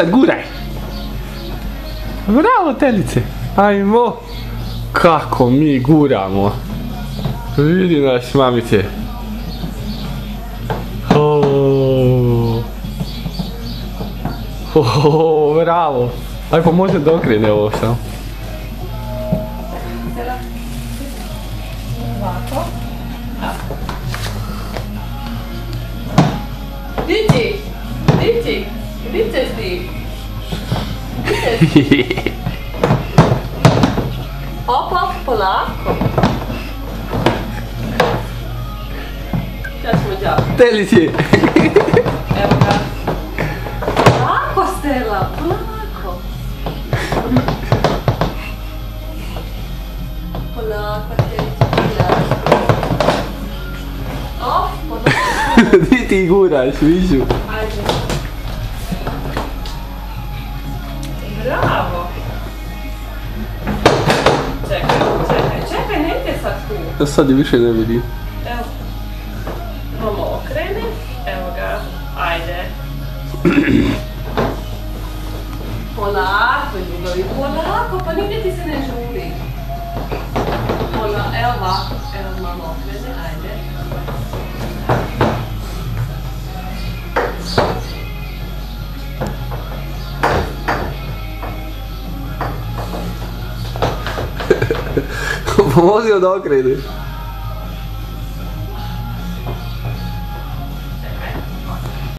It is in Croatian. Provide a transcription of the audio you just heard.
sad, guraj. Bravo, telice. Ajmo. Kako mi guramo. Vidi nas, mamice. Bravo. Aj, pa može da okrene ovo samo. Ovako. Dići! Dići! Gdje ćeš ti? Opa, polako. Sad smo džavi. Telice. Evo ga. Polako, Stela, polako. Polako, Telice, polako. O, polako. Di ti guraš, višu. Ajde. Bravo. Čekaj, ne ide sad tu. Ja sad je više ne vidim. Evo. Mamo okrene. Evo ga. Ajde. Polako, ljubavi, polako, pa nigdje ti se ne žuri. Evo ovako, evo mamo okrene, ajde. Pomozi da okrene.